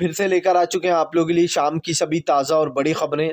फिर से लेकर आ चुके हैं आप लोगों के लिए शाम की सभी ताज़ा और बड़ी खबरें।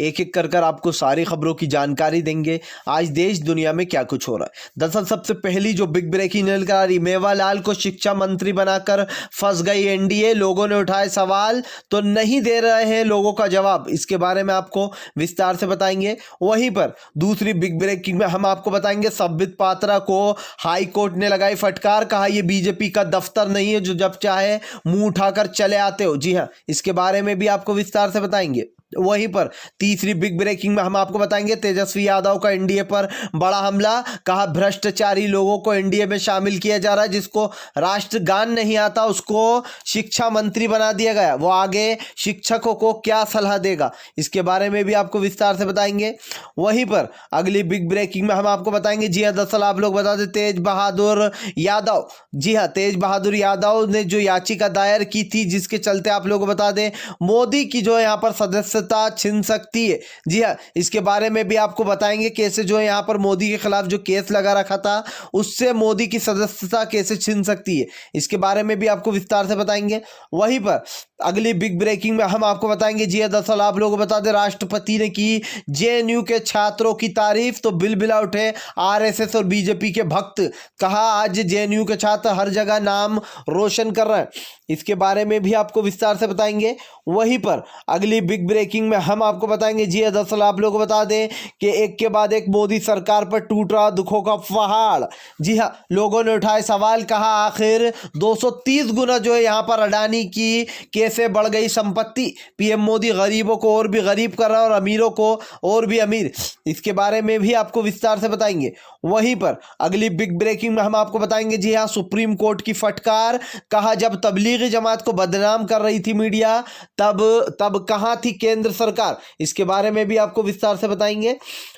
एक एक कर कर आपको सारी खबरों की जानकारी देंगे आज देश दुनिया में क्या कुछ हो रहा है। दरअसल सबसे पहली जो बिग ब्रेकिंग निकल आ रही, मेवालाल को शिक्षा मंत्री बनाकर फंस गई एनडीए। लोगों ने उठाए सवाल तो नहीं दे रहे हैं लोगों का जवाब। इसके बारे में आपको विस्तार से बताएंगे। वहीं पर दूसरी बिग ब्रेकिंग में हम आपको बताएंगे संबित पात्रा को हाई कोर्ट ने लगाई फटकार। कहा यह बीजेपी का दफ्तर नहीं है जो जब चाहे मुंह उठाकर चले आते हो। जी हाँ, इसके बारे में भी आपको विस्तार से बताएंगे। वहीं पर तीसरी बिग ब्रेकिंग में हम आपको बताएंगे तेजस्वी यादव का एनडीए पर बड़ा हमला। कहा भ्रष्टाचारी लोगों को एनडीए में शामिल किया जा रहा है, जिसको राष्ट्रगान नहीं आता उसको शिक्षा मंत्री बना दिया गया। वो आगे शिक्षकों को क्या सलाह देगा, इसके बारे में भी आपको विस्तार से बताएंगे। वहीं पर अगली बिग ब्रेकिंग में हम आपको बताएंगे, जी हाँ दरअसल आप लोग बता दें तेज बहादुर यादव, जी हाँ तेज बहादुर यादव ने जो याचिका दायर की थी जिसके चलते आप लोगों को बता दें मोदी की जो यहाँ पर सदस्य छिन सकती है। जी हाँ, इसके बारे में भी आपको बताएंगे कैसे जो है यहाँ पर मोदी के खिलाफ जो केस लगा रखा था उससे मोदी की सदस्यता कैसे छिन सकती है, इसके बारे में भी आपको विस्तार से बताएंगे। वहीं पर अगली बिग ब्रेकिंग में हम आपको बताएंगे, जी दरअसल आप लोगों को बता दें राष्ट्रपति ने की जेएनयू के छात्रों की तारीफ तो बिलबिला उठे आरएसएस और बीजेपी के भक्त। कहा आज जेएनयू के छात्र हर जगह नाम रोशन कर रहे हैं, इसके बारे में भी आपको विस्तार से बताएंगे। वहीं पर अगली बिग ब्रेकिंग में हम आपको बताएंगे, जी दरअसल आप लोगों को बता दें कि एक के बाद एक मोदी सरकार पर टूट रहा दुखों का पहाड़। जी हाँ, लोगों ने उठाए सवाल। कहा आखिर 230 गुना जो है यहाँ पर अडानी की कैसे बढ़ गई संपत्ति। पीएम मोदी गरीबों को और भी गरीब कर रहा है और अमीरों को और भी अमीर, इसके बारे में भी आपको विस्तार से बताएंगे। वहीं पर अगली बिग ब्रेकिंग में हम आपको बताएंगे, जी हाँ सुप्रीम कोर्ट की फटकार। कहा जब तबलीगी जमात को बदनाम कर रही थी मीडिया तब कहां थी केंद्र सरकार, इसके बारे में भी आपको विस्तार से बताएंगे।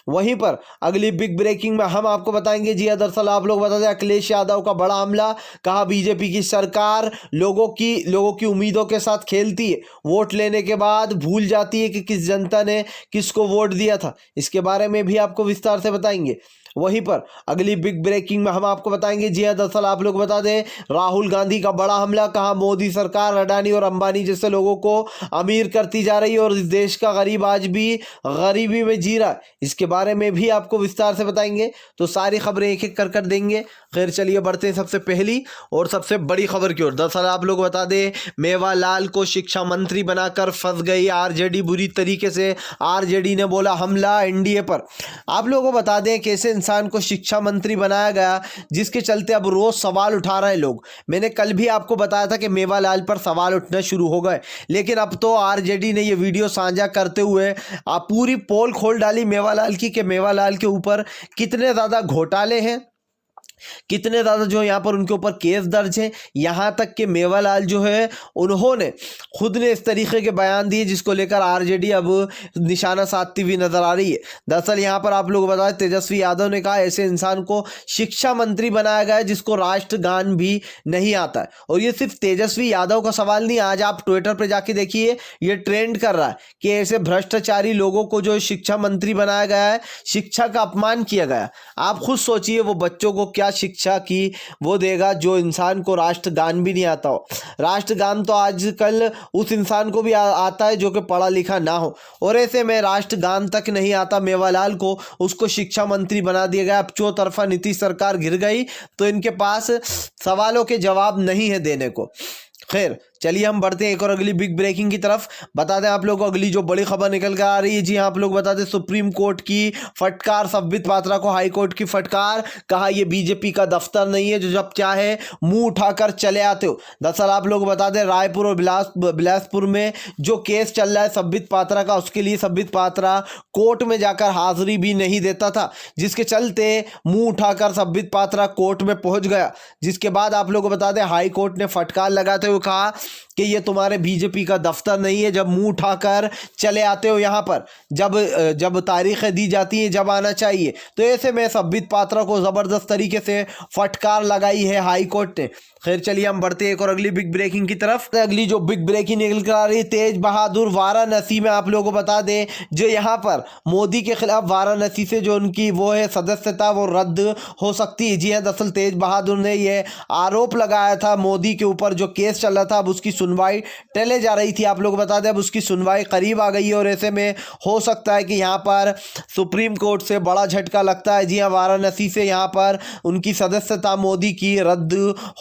वहीं पर अगली बिग ब्रेकिंग में हम आपको बताएंगे, जी दरअसल आप लोग बता दें अखिलेश यादव का बड़ा हमला। कहा बीजेपी की सरकार लोगों की उम्मीदों के साथ खेलती है, वोट लेने के बाद भूल जाती है कि किस जनता ने किसको वोट दिया था, इसके बारे में भी आपको विस्तार से बताएंगे। वहीं पर अगली बिग ब्रेकिंग में हम आपको बताएंगे, जी हाँ दरअसल आप लोग बता दें राहुल गांधी का बड़ा हमला। कहा मोदी सरकार अडानी और अंबानी जैसे लोगों को अमीर करती जा रही है और इस देश का गरीब आज भी गरीबी में जी रहा है, इसके बारे में भी आपको विस्तार से बताएंगे। तो सारी खबरें एक एक कर देंगे। खैर चलिए बढ़ते हैं सबसे पहली और सबसे बड़ी खबर की ओर। दरअसल आप लोग बता दें मेवालाल को शिक्षा मंत्री बनाकर फंस गई आरजेडी बुरी तरीके से। आरजेडी ने बोला हमला एनडीए पर। आप लोगों को बता दें कैसे इंसान को शिक्षा मंत्री बनाया गया जिसके चलते अब रोज सवाल उठा रहे लोग। मैंने कल भी आपको बताया था कि मेवालाल पर सवाल उठना शुरू हो गए, लेकिन अब तो आरजेडी ने ये वीडियो साझा करते हुए पूरी पोल खोल डाली मेवालाल की कि मेवालाल के ऊपर कितने ज़्यादा घोटाले हैं, कितने ज़्यादा जो यहाँ पर उनके ऊपर केस दर्ज हैं। यहाँ तक कि मेवालाल जो है उन्होंने खुद ने इस तरीके के बयान दिए जिसको लेकर आरजेडी अब निशाना साधती हुई नजर आ रही है। दरअसल यहाँ पर आप लोग बताएं तेजस्वी यादव ने कहा ऐसे इंसान को शिक्षा मंत्री बनाया गया है जिसको राष्ट्रगान भी नहीं आता है। और ये सिर्फ तेजस्वी यादव का सवाल नहीं, आज आप ट्विटर पर जाके देखिए ये ट्रेंड कर रहा है कि ऐसे भ्रष्टाचारी लोगों को जो शिक्षा मंत्री बनाया गया है, शिक्षा का अपमान किया गया। आप खुद सोचिए वो बच्चों को क्या शिक्षा की वो देगा जो इंसान को राष्ट्रगान भी नहीं आता हो। राष्ट्रगान तो आजकल उस इंसान को भी आता है जो कि पढ़ा लिखा ना हो, और ऐसे में राष्ट्रगान तक नहीं आता मेवालाल को, उसको शिक्षा मंत्री बना दिया गया। अब चौतरफा नीतीश सरकार गिर गई तो इनके पास सवालों के जवाब नहीं है देने को। खैर चलिए हम बढ़ते हैं एक और अगली बिग ब्रेकिंग की तरफ। बता दें आप लोगों को अगली जो बड़ी खबर निकल कर आ रही है, जी आप लोग बता दें सुप्रीम कोर्ट की फटकार संबित पात्रा को हाई कोर्ट की फटकार। कहा यह बीजेपी का दफ्तर नहीं है जो जब चाहे मुंह उठाकर चले आते हो। दरअसल आप लोग बता दें रायपुर और बिलासपुर में जो केस चल रहा है संबित पात्रा का, उसके लिए संबित पात्रा कोर्ट में जाकर हाजिरी भी नहीं देता था, जिसके चलते मुंह उठाकर संबित पात्रा कोर्ट में पहुंच गया। जिसके बाद आप लोग को बता दें हाई कोर्ट ने फटकार लगाते हुए कहा कि ये तुम्हारे बीजेपी का दफ्तर नहीं है, जब मुंह उठाकर चले आते हो यहाँ पर, जब तारीखें दी जाती हैं जब आना चाहिए। तो ऐसे में संबित पात्रा को ज़बरदस्त तरीके से फटकार लगाई है हाई कोर्ट ने। खैर चलिए हम बढ़ते हैं एक और अगली बिग ब्रेकिंग की तरफ। अगली जो बिग ब्रेकिंग निकल कर आ रही है तेज बहादुर वाराणसी में। आप लोगों को बता दें जो यहाँ पर मोदी के खिलाफ वाराणसी से जो उनकी वो है सदस्यता वो रद्द हो सकती है। जी हाँ, दरअसल तेज बहादुर ने यह आरोप लगाया था मोदी के ऊपर जो केस चल रहा था, अब उस उसकी सुनवाई टले जा रही थी। आप लोग बता दें अब उसकी सुनवाई करीब आ गई है और ऐसे में हो सकता है कि यहाँ पर सुप्रीम कोर्ट से बड़ा झटका लगता है। जी हाँ, वाराणसी से यहाँ पर उनकी सदस्यता मोदी की रद्द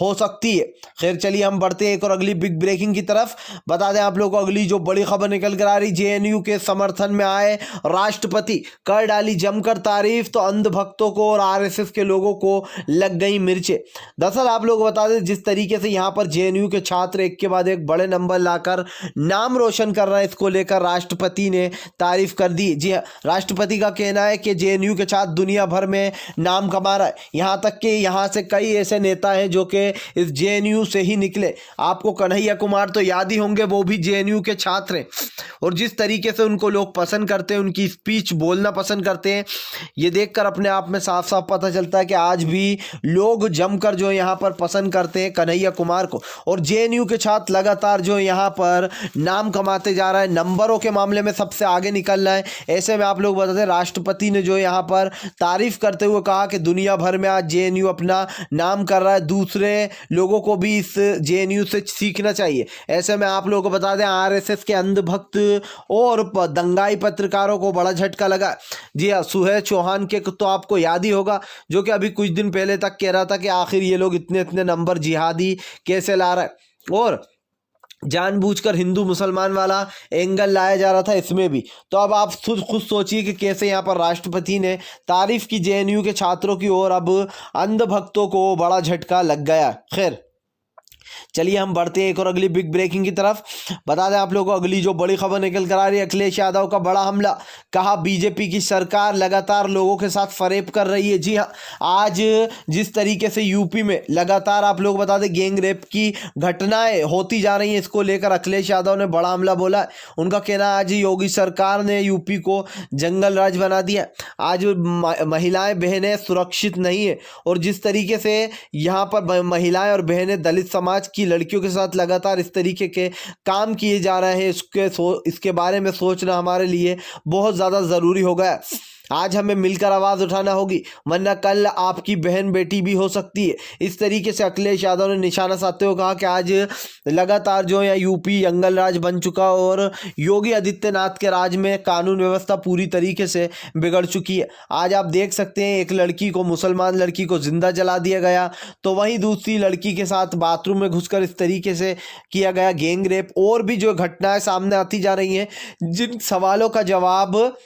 हो सकती है। खैर चलिए हम बढ़ते हैं एक और अगली बिग ब्रेकिंग की तरफ। बता दें आप लोगों को अगली जो बड़ी खबर निकल कर आ रही, जेएनयू के समर्थन में आए राष्ट्रपति, कर डाली जमकर तारीफ तो अंधभक्तों को और आरएसएस के लोगों को लग गई मिर्चें। दरअसल आप लोग बता दें जिस तरीके से यहाँ पर जेएनयू के छात्र एक के बाद एक बड़े नंबर लाकर नाम रोशन कर रहे हैं, इसको लेकर राष्ट्रपति ने तारीफ कर दी। जी हाँ, राष्ट्रपति का कहना है कि जेएनयू के छात्र दुनिया भर में नाम कमा रहा है, यहाँ तक कि यहाँ से कई ऐसे नेता हैं जो कि इस जेएनयू से ही निकले। आपको कन्हैया कुमार तो याद ही होंगे, वो भी जेएनयू के छात्र हैं और जिस तरीके से उनको लोग पसंद करते हैं, उनकी स्पीच बोलना पसंद करते हैं, ये देखकर अपने आप में साफ साफ पता चलता है कि आज भी लोग जमकर जो यहाँ पर पसंद करते हैं कन्हैया कुमार को। और जेएनयू के छात्र लगातार जो यहाँ पर नाम कमाते जा रहा है, नंबरों के मामले में सबसे आगे निकल रहा है। ऐसे में आप लोग बताते हैं राष्ट्रपति ने जो यहाँ पर तारीफ करते हुए कहा कि दुनिया भर में आज जेएनयू अपना नाम कर रहा है, दूसरे लोगों को भी इस जेएनयू से सीखना चाहिए। ऐसे में आप लोगों को बता दें आरएसएस के अंधभक्त और दंगाई पत्रकारों को बड़ा झटका लगा। जी हाँ, सुहेल चौहान के तो आपको याद ही होगा, जो कि अभी कुछ दिन पहले तक कह रहा था कि आखिर ये लोग इतने इतने नंबर जिहादी कैसे ला रहा है और जानबूझकर हिंदू मुसलमान वाला एंगल लाया जा रहा था इसमें भी। तो अब आप खुद सोचिए कि कैसे यहाँ पर राष्ट्रपति ने तारीफ की जेएनयू के छात्रों की और अब अंधभक्तों को बड़ा झटका लग गया। खैर चलिए हम बढ़ते हैं एक और अगली बिग ब्रेकिंग की तरफ। बता दें आप लोगों को अगली जो बड़ी खबर निकल कर आ रही है, अखिलेश यादव का बड़ा हमला, कहा बीजेपी की सरकार लगातार लोगों के साथ फरेब कर रही है। जी हाँ, आज जिस तरीके से यूपी में लगातार आप लोग बता दें गैंग रेप की घटनाएं होती जा रही हैं, इसको लेकर अखिलेश यादव ने बड़ा हमला बोला। उनका कहना आज योगी सरकार ने यूपी को जंगल राज बना दिया, आज महिलाएं बहनें सुरक्षित नहीं है और जिस तरीके से यहाँ पर महिलाएं और बहनें दलित समाज की लड़कियों के साथ लगातार इस तरीके के काम किए जा रहे हैं, इसके बारे में सोचना हमारे लिए बहुत ज़्यादा ज़रूरी हो गया। आज हमें मिलकर आवाज़ उठाना होगी, वरना कल आपकी बहन बेटी भी हो सकती है। इस तरीके से अखिलेश यादव ने निशाना साधते हुए कहा कि आज लगातार जो है यूपी जंगल राज बन चुका और योगी आदित्यनाथ के राज में कानून व्यवस्था पूरी तरीके से बिगड़ चुकी है। आज आप देख सकते हैं एक लड़की को, मुसलमान लड़की को जिंदा जला दिया गया, तो वहीं दूसरी लड़की के साथ बाथरूम में घुसकर इस तरीके से किया गया गैंग रेप। और भी जो घटनाएं सामने आती जा रही हैं, जिन सवालों का जवाब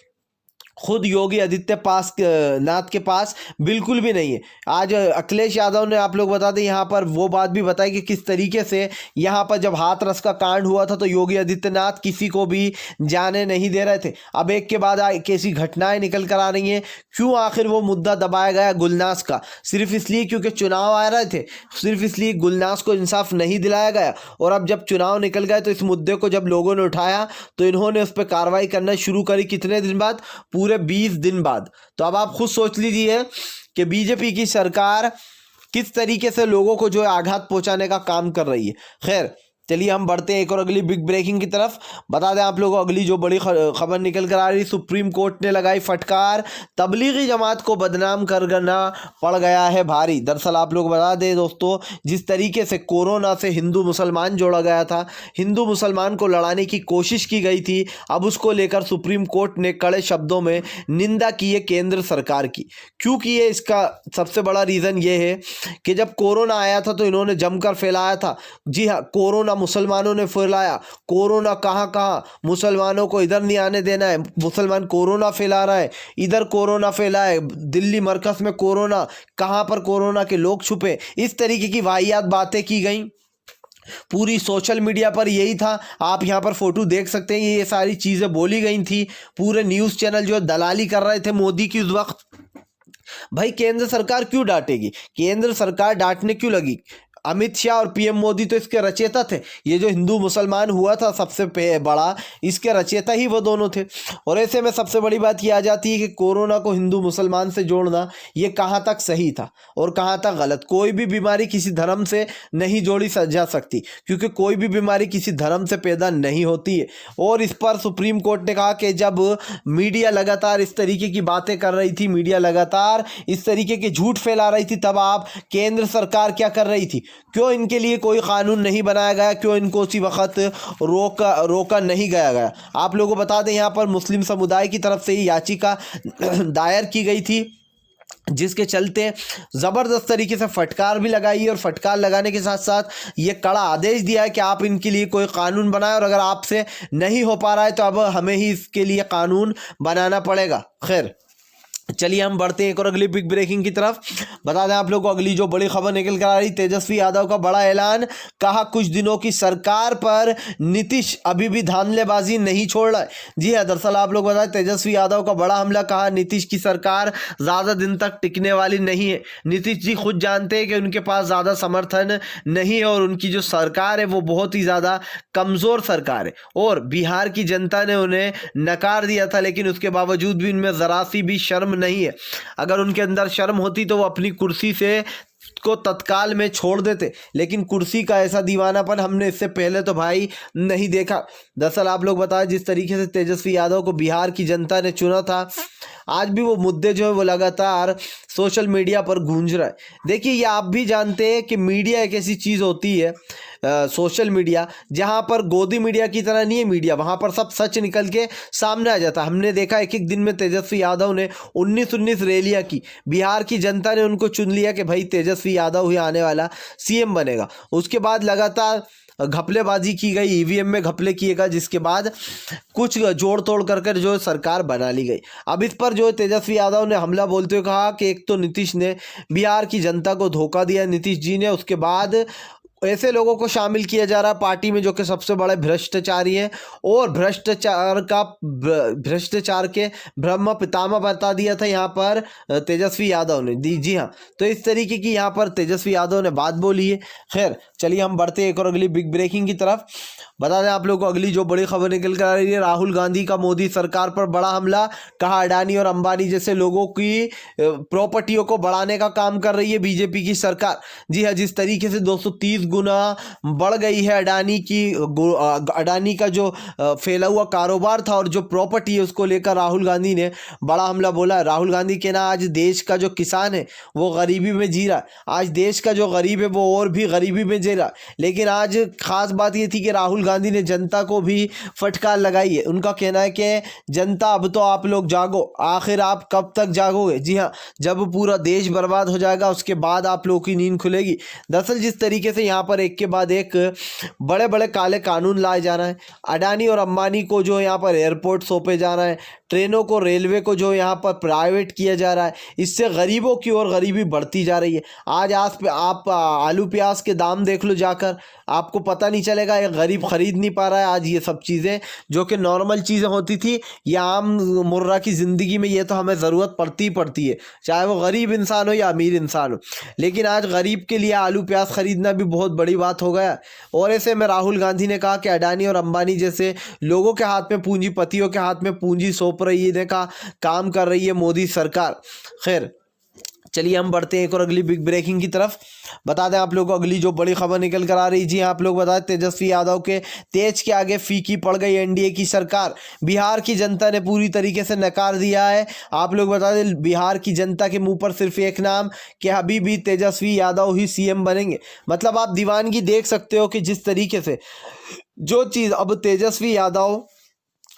खुद योगी आदित्यनाथ के पास बिल्कुल भी नहीं है। आज अखिलेश यादव ने आप लोग बता दें यहाँ पर वो बात भी बताई कि किस तरीके से यहाँ पर जब हाथरस का कांड हुआ था तो योगी आदित्यनाथ किसी को भी जाने नहीं दे रहे थे। अब एक के बाद कैसी घटनाएं निकल कर आ रही हैं। क्यों आखिर वो मुद्दा दबाया गया गुलनास का? सिर्फ इसलिए क्योंकि चुनाव आ रहे थे, सिर्फ इसलिए गुलनास को इंसाफ नहीं दिलाया गया। और अब जब चुनाव निकल गए तो इस मुद्दे को जब लोगों ने उठाया तो इन्होंने उस पर कार्रवाई करना शुरू करी। कितने दिन बाद? पूरे 20 दिन बाद। तो अब आप खुद सोच लीजिए कि बीजेपी की सरकार किस तरीके से लोगों को जो है आघात पहुंचाने का काम कर रही है। खैर चलिए हम बढ़ते हैं एक और अगली बिग ब्रेकिंग की तरफ। बता दें आप लोगों को अगली जो बड़ी खबर निकल कर आ रही, सुप्रीम कोर्ट ने लगाई फटकार, तबलीगी जमात को बदनाम करना पड़ गया है भारी। दरअसल आप लोग बता दें दोस्तों, जिस तरीके से कोरोना से हिंदू मुसलमान जोड़ा गया था, हिंदू मुसलमान को लड़ाने की कोशिश की गई थी, अब उसको लेकर सुप्रीम कोर्ट ने कड़े शब्दों में निंदा की है केंद्र सरकार की। क्यों की है? इसका सबसे बड़ा रीज़न ये है कि जब कोरोना आया था तो इन्होंने जमकर फैलाया था। जी हाँ, कोरोना मुसलमानों ने फैलाया। कोरोना कहाँ कहाँ, मुसलमानों को इधर नहीं आने देना है, मुसलमान कोरोना फैला रहा है, इधर कोरोना फैला है, दिल्ली मरकज में कोरोना, कहाँ पर कोरोना के लोग छुपे, इस तरीके की वाहियात बातें की गई। पूरी सोशल मीडिया पर यही था। आप यहाँ पर फोटो देख सकते हैं, ये सारी चीज़ें बोली गई थी। पूरे न्यूज़ चैनल जो दलाली कर रहे थे मोदी की उस वक्त। भाई केंद्र सरकार क्यों डांटेगी? केंद्र सरकार डांटने क्यों लगी? अमित शाह और पीएम मोदी तो इसके रचयिता थे। ये जो हिंदू मुसलमान हुआ था सबसे बड़ा, इसके रचयिता ही वो दोनों थे। और ऐसे में सबसे बड़ी बात ये आ जाती है कि कोरोना को हिंदू मुसलमान से जोड़ना ये कहाँ तक सही था और कहाँ तक गलत। कोई भी बीमारी किसी धर्म से नहीं जोड़ी जा सकती, क्योंकि कोई भी बीमारी किसी धर्म से पैदा नहीं होती है। और इस पर सुप्रीम कोर्ट ने कहा कि जब मीडिया लगातार इस तरीके की बातें कर रही थी, मीडिया लगातार इस तरीके के झूठ फैला रही थी, तब आप केंद्र सरकार क्या कर रही थी? क्यों इनके लिए कोई कानून नहीं बनाया गया, क्यों इनको उसी वक्त रोका नहीं गया। आप लोगों को बता दें यहाँ पर मुस्लिम समुदाय की तरफ से ही याचिका दायर की गई थी, जिसके चलते ज़बरदस्त तरीके से फटकार भी लगाई है और फटकार लगाने के साथ साथ ये कड़ा आदेश दिया है कि आप इनके लिए कोई कानून बनाएं और अगर आपसे नहीं हो पा रहा है तो अब हमें ही इसके लिए कानून बनाना पड़ेगा। खैर चलिए हम बढ़ते हैं एक और अगली बिग ब्रेकिंग की तरफ। बता दें आप लोगों को अगली जो बड़ी खबर निकल कर आ रही, तेजस्वी यादव का बड़ा ऐलान, कहा कुछ दिनों की सरकार पर नीतीश अभी भी धांधलेबाजी नहीं छोड़ रहा है। जी हाँ, दरअसल आप लोग बताएं तेजस्वी यादव का बड़ा हमला, कहा नीतीश की सरकार ज़्यादा दिन तक टिकने वाली नहीं है। नीतीश जी खुद जानते हैं कि उनके पास ज़्यादा समर्थन नहीं है और उनकी जो सरकार है वो बहुत ही ज़्यादा कमज़ोर सरकार है और बिहार की जनता ने उन्हें नकार दिया था, लेकिन उसके बावजूद भी उनमें ज़रा सी भी शर्म नहीं है। अगर उनके अंदर शर्म होती तो वो अपनी कुर्सी से को तत्काल में छोड़ देते, लेकिन कुर्सी का ऐसा दीवानापन हमने इससे पहले तो भाई नहीं देखा। दरअसल आप लोग बताएं जिस तरीके से तेजस्वी यादव को बिहार की जनता ने चुना था, आज भी वो मुद्दे जो है वो लगातार सोशल मीडिया पर गूंज रहा है। देखिए ये आप भी जानते हैं कि मीडिया एक ऐसी चीज़ होती है, सोशल मीडिया, जहाँ पर गोदी मीडिया की तरह नहीं है मीडिया, वहाँ पर सब सच निकल के सामने आ जाता है। हमने देखा एक एक दिन में तेजस्वी यादव ने 19 रैलियाँ की, बिहार की जनता ने उनको चुन लिया कि भाई तेजस्वी यादव ही आने वाला सीएम बनेगा। उसके बाद लगातार घपलेबाजी की गई, ईवीएम में घपले किए गए, जिसके बाद कुछ जोड़ तोड़ कर जो सरकार बना ली गई। अब इस पर जो तेजस्वी यादव ने हमला बोलते हुए कहा कि एक तो नीतीश ने बिहार की जनता को धोखा दिया, नीतीश जी ने, उसके बाद ऐसे लोगों को शामिल किया जा रहा है पार्टी में जो कि सबसे बड़े भ्रष्टाचारी हैं और भ्रष्टाचार के ब्रह्म पितामह बता दिया था यहाँ पर तेजस्वी यादव ने। जी हाँ, तो इस तरीके की यहाँ पर तेजस्वी यादव ने बात बोली है। खैर चलिए हम बढ़ते हैं एक और अगली बिग ब्रेकिंग की तरफ। बता दें आप लोगों को अगली जो बड़ी खबर निकल कर आ रही है, राहुल गांधी का मोदी सरकार पर बड़ा हमला, कहा अडानी और अंबानी जैसे लोगों की प्रॉपर्टियों को बढ़ाने का काम कर रही है बीजेपी की सरकार। जी हाँ, जिस तरीके से 230 गुना बढ़ गई है अडानी का जो फैला हुआ कारोबार था और जो प्रॉपर्टी है उसको लेकर राहुल गांधी ने बड़ा हमला बोला है। राहुल गांधी के ना आज देश का जो किसान है वो गरीबी में जी रहा है, आज देश का जो गरीब है वो और भी गरीबी में जी रहा है। लेकिन आज खास बात ये थी कि राहुल गांधी ने जनता को भी फटकार लगाई है। उनका कहना है कि जनता अब तो आप लोग जागो, आखिर आप कब तक जागोगे। जी हाँ, जब पूरा देश बर्बाद हो जाएगा उसके बाद आप लोगों की नींद खुलेगी। दरअसल जिस तरीके से यहाँ पर एक के बाद एक बड़े बड़े काले कानून लाए जा रहे हैं, अडानी और अंबानी को जो यहाँ पर एयरपोर्ट सौंपे जा रहे हैं, ट्रेनों को, रेलवे को जो यहाँ पर प्राइवेट किया जा रहा है, इससे गरीबों की और गरीबी बढ़ती जा रही है। आज आप आलू प्याज के दाम देख लो जाकर, आपको पता नहीं चलेगा, एक गरीब खरीद नहीं पा रहा है आज ये सब चीज़ें जो कि नॉर्मल चीज़ें होती थी या आम मुर्रा की ज़िंदगी में ये तो हमें ज़रूरत पड़ती है, चाहे वो गरीब इंसान हो या अमीर इंसान हो। लेकिन आज गरीब के लिए आलू प्याज खरीदना भी बहुत बड़ी बात हो गया। और ऐसे में राहुल गांधी ने कहा कि अडानी और अंबानी जैसे लोगों के हाथ में, पूंजीपतियों के हाथ में पूंजी सौंप रही है का काम कर रही है मोदी सरकार। खैर चलिए हम बढ़ते हैं एक और अगली बिग ब्रेकिंग की तरफ। बता दें आप लोगों को अगली जो बड़ी खबर निकल कर आ रही, जी आप लोग बताएं तेजस्वी यादव के तेज के आगे फीकी पड़ गई एनडीए की सरकार, बिहार की जनता ने पूरी तरीके से नकार दिया है। आप लोग बता दें बिहार की जनता के मुंह पर सिर्फ एक नाम कि अभी भी तेजस्वी यादव ही सीएम बनेंगे। मतलब आप दीवानगी देख सकते हो कि जिस तरीके से जो चीज़ अब तेजस्वी यादव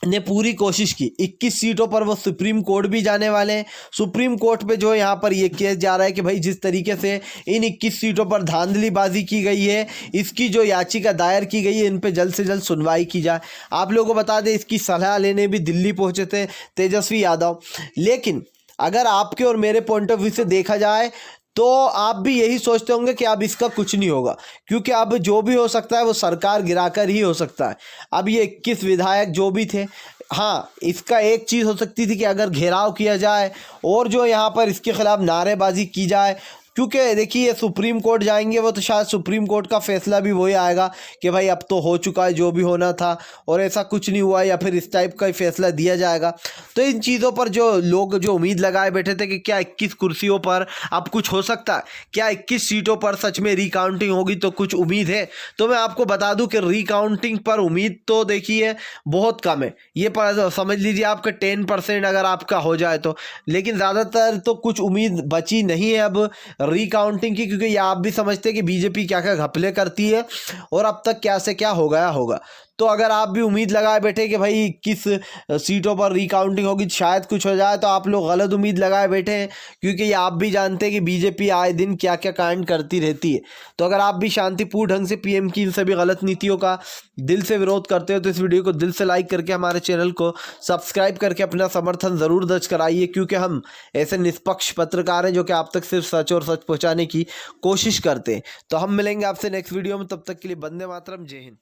ने पूरी कोशिश की, 21 सीटों पर वो सुप्रीम कोर्ट भी जाने वाले हैं। सुप्रीम कोर्ट पे जो यहाँ पर ये केस जा रहा है कि भाई जिस तरीके से इन 21 सीटों पर धांधलीबाजी की गई है, इसकी जो याचिका दायर की गई है इन पे जल्द से जल्द सुनवाई की जाए। आप लोगों को बता दें इसकी सलाह लेने भी दिल्ली पहुँचे थे तेजस्वी यादव। लेकिन अगर आपके और मेरे पॉइंट ऑफ व्यू से देखा जाए तो आप भी यही सोचते होंगे कि अब इसका कुछ नहीं होगा, क्योंकि अब जो भी हो सकता है वो सरकार गिराकर ही हो सकता है। अब ये 21 विधायक जो भी थे, हाँ इसका एक चीज़ हो सकती थी कि अगर घेराव किया जाए और जो यहाँ पर इसके खिलाफ नारेबाजी की जाए, क्योंकि देखिए सुप्रीम कोर्ट जाएंगे वो तो शायद सुप्रीम कोर्ट का फैसला भी वही आएगा कि भाई अब तो हो चुका है जो भी होना था और ऐसा कुछ नहीं हुआ, या फिर इस टाइप का ही फैसला दिया जाएगा। तो इन चीज़ों पर जो लोग जो उम्मीद लगाए बैठे थे कि क्या 21 कुर्सियों पर अब कुछ हो सकता है, क्या 21 सीटों पर सच में रिकाउंटिंग होगी तो कुछ उम्मीद है, तो मैं आपको बता दूं कि रिकाउंटिंग पर उम्मीद तो देखिए बहुत कम है। ये समझ लीजिए आपका 10% अगर आपका हो जाए तो, लेकिन ज़्यादातर तो कुछ उम्मीद बची नहीं है अब रिकाउंटिंग की, क्योंकि ये आप भी समझते हैं कि बीजेपी क्या क्या घपले करती है और अब तक क्या से क्या हो गया होगा। तो अगर आप भी उम्मीद लगाए बैठे कि भाई किस सीटों पर रिकाउंटिंग होगी, शायद कुछ हो जाए, तो आप लोग गलत उम्मीद लगाए बैठे हैं, क्योंकि ये आप भी जानते हैं कि बीजेपी आए दिन क्या क्या कांड करती रहती है। तो अगर आप भी शांतिपूर्ण ढंग से पीएम की इन सभी गलत नीतियों का दिल से विरोध करते हो तो इस वीडियो को दिल से लाइक करके हमारे चैनल को सब्सक्राइब करके अपना समर्थन ज़रूर दर्ज कराइए, क्योंकि हम ऐसे निष्पक्ष पत्रकार हैं जो कि आप तक सिर्फ सच और सच पहुँचाने की कोशिश करते हैं। तो हम मिलेंगे आपसे नेक्स्ट वीडियो में, तब तक के लिए वंदे मातरम, जय हिंद।